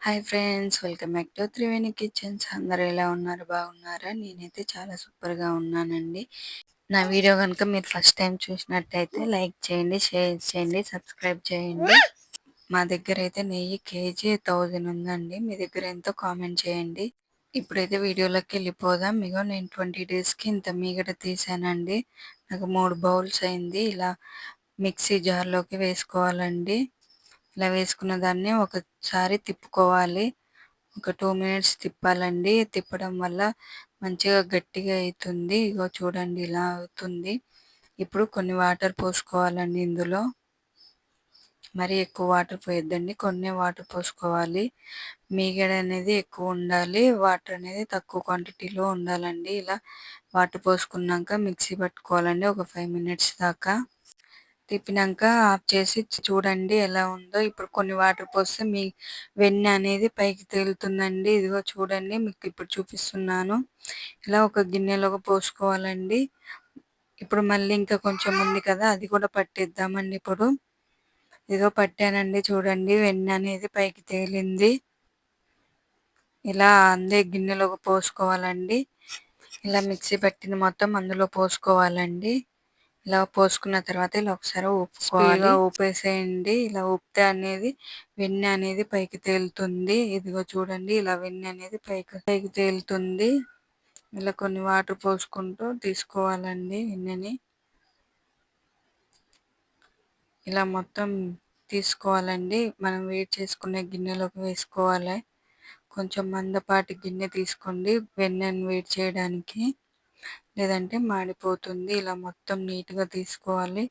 Hi friends, welcome back to Triveni kitchens. అందరూ ఎలా ఉన్నారు? బాగున్నారా? నేనైతే చాలా సూపర్గా ఉన్నానండి. నా వీడియో కనుక మీరు ఫస్ట్ టైం చూసినట్టయితే లైక్ చేయండి, షేర్ చేయండి, సబ్స్క్రైబ్ చేయండి. మా దగ్గర అయితే నెయ్యి కేజీ 1000 ఉందండి. మీ దగ్గర ఎంతో కామెంట్ చేయండి. ఇప్పుడైతే వీడియోలోకి వెళ్ళిపోదాం. ఇగో నేను 20 డేస్కి ఇంత మీగడ తీసానండి. నాకు 3 బౌల్స్ అయింది. ఇలా మిక్సీ జార్లోకి వేసుకోవాలండి. ఇలా వేసుకున్న దాన్ని ఒకసారి తిప్పుకోవాలి. ఒక 2 మినిట్స్ తిప్పాలండి. తిప్పడం వల్ల మంచిగా గట్టిగా అవుతుంది. ఇగో చూడండి, ఇలా అవుతుంది. ఇప్పుడు కొన్ని వాటర్ పోసుకోవాలండి. ఇందులో మరీ ఎక్కువ వాటర్ పోయొద్దండి, కొన్ని వాటర్ పోసుకోవాలి. మీగడ అనేది ఎక్కువ ఉండాలి, వాటర్ అనేది తక్కువ క్వాంటిటీలో ఉండాలండి. ఇలా వాటర్ పోసుకున్నాక మిక్సీ పట్టుకోవాలండి ఒక 5 మినిట్స్ దాకా. తిప్పినాక ఆఫ్ చేసి చూడండి ఎలా ఉందో. ఇప్పుడు కొన్ని వాటర్ పోస్తే మీ వెన్న అనేది పైకి తేలుతుందండి. ఇదిగో చూడండి, మీకు ఇప్పుడు చూపిస్తున్నాను. ఇలా ఒక గిన్నెలోకి పోసుకోవాలండి. ఇప్పుడు మళ్ళీ ఇంకా కొంచెం ఉంది కదా, అది కూడా పట్టేద్దామండి. ఇప్పుడు ఇదిగో పట్టానండి, చూడండి వెన్న అనేది పైకి తేలింది. ఇలా అందే గిన్నెలోకి పోసుకోవాలండి. ఇలా మిక్సీ పట్టిన మొత్తం అందులో పోసుకోవాలండి. ఇలా పోసుకున్న తర్వాత ఇలా ఒకసారి స్పీడ్గా ఊపేసేయండి. ఇలా ఊపితే అనేది వెన్న అనేది పైకి తేలుతుంది. ఇదిగో చూడండి, ఇలా వెన్న అనేది పైకి తేలుతుంది. ఇలా కొన్ని వాటర్ పోసుకుంటూ తీసుకోవాలండి వెన్నని. ఇలా మొత్తం తీసుకోవాలండి. మనం వేడి చేసుకునే గిన్నెలోకి వేసుకోవాలి. కొంచెం మందపాటి గిన్నె తీసుకోండి వెన్నని వేడి చేయడానికి, లేదంటే మాడిపోతుంది. ఇలా మొత్తం నీట్గా తీసుకోవాలి.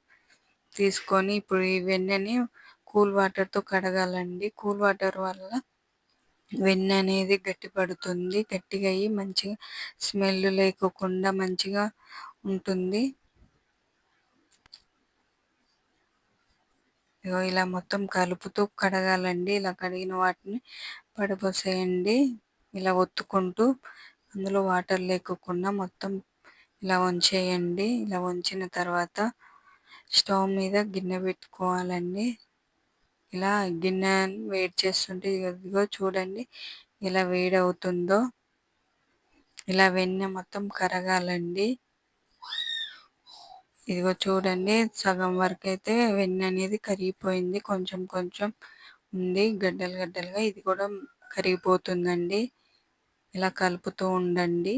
తీసుకొని ఇప్పుడు ఈ వెన్నని కూల్ వాటర్తో కడగాలండి. కూల్ వాటర్ వల్ల వెన్న అనేది గట్టిపడుతుంది. గట్టిగా అయ్యి మంచిగా స్మెల్ లేకోకుండా మంచిగా ఉంటుంది. ఇలా మొత్తం కలుపుతూ కడగాలండి. ఇలా కడిగిన వాటిని పడపోసేయండి. ఇలా ఒత్తుకుంటూ అందులో వాటర్ లేకోకుండా మొత్తం ఇలా వంచేయండి. ఇలా వంచిన తర్వాత స్టవ్ మీద గిన్నె పెట్టుకోవాలండి. ఇలా గిన్నె వేడి చేస్తుంటే ఇదిగో చూడండి ఇలా వేడి అవుతుందో. ఇలా వెన్న మొత్తం కరగాలండి. ఇదిగో చూడండి, సగం వరకు అయితే వెన్న అనేది కరిగిపోయింది. కొంచెం కొంచెం ఉంది గడ్డలు గడ్డలుగా, ఇది కూడా కరిగిపోతుందండి. ఇలా కలుపుతూ ఉండండి.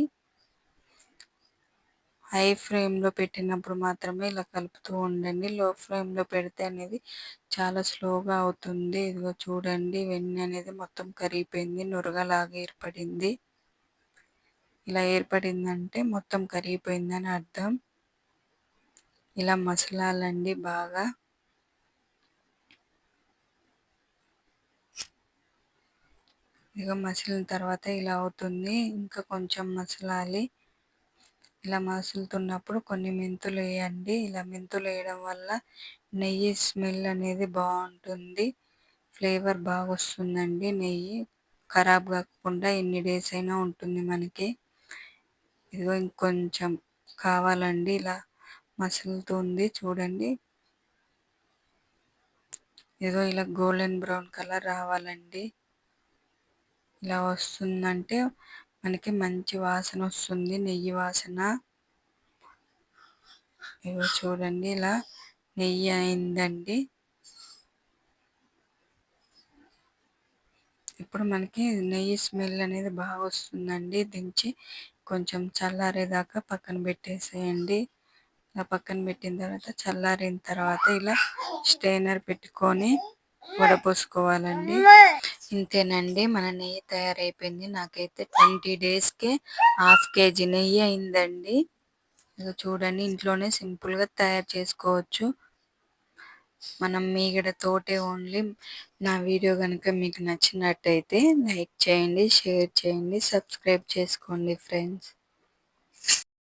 హై ఫ్లేమ్లో పెట్టినప్పుడు మాత్రమే ఇలా కలుపుతూ ఉండండి. లో ఫ్లేమ్లో పెడితే అనేది చాలా స్లోగా అవుతుంది. ఇదిగో చూడండి, వెన్న అనేది మొత్తం కరిగిపోయింది, నురగలాగా ఏర్పడింది. ఇలా ఏర్పడిందంటే మొత్తం కరిగిపోయిందని అర్థం. ఇలా మసలాలండి బాగా. ఇక మసిలిన తర్వాత ఇలా అవుతుంది. ఇంకా కొంచెం మసలాలి. ఇలా మసులుతున్నప్పుడు కొన్ని మెంతులు వేయండి. ఇలా మెంతులు వేయడం వల్ల నెయ్యి స్మెల్ అనేది బాగుంటుంది, ఫ్లేవర్ బాగా వస్తుందండి. నెయ్యి ఖరాబ్ కాకుండా ఎన్ని డేస్ అయినా ఉంటుంది మనకి. ఇదిగో ఇంకొంచెం కావాలండి. ఇలా మసులుతుంది చూడండి. ఇదిగో ఇలా గోల్డెన్ బ్రౌన్ కలర్ రావాలండి. ఇలా వస్తుందంటే మనకి మంచి వాసన వస్తుంది, నెయ్యి వాసన. ఇదిగో చూడండి, ఇలా నెయ్యి అయిందండి. ఇప్పుడు మనకి నెయ్యి స్మెల్ అనేది బాగా వస్తుందండి. దించి కొంచెం చల్లారేదాకా పక్కన పెట్టేసేయండి. ఇలా పక్కన పెట్టిన తర్వాత చల్లారిన తర్వాత ఇలా స్ట్రైనర్ పెట్టుకొని వడపోసుకోవాలండి. ఇంతేనండి, మన నెయ్యి తయారైపోయింది. నాకైతే 20 డేస్కే హాఫ్ కేజీ నెయ్యి అయిందండి. ఇక చూడండి, ఇంట్లోనే సింపుల్గా తయారు చేసుకోవచ్చు మనం మీగడ తోటే ఓన్లీ. నా వీడియో కనుక మీకు నచ్చినట్టయితే లైక్ చేయండి, షేర్ చేయండి, సబ్స్క్రైబ్ చేసుకోండి ఫ్రెండ్స్.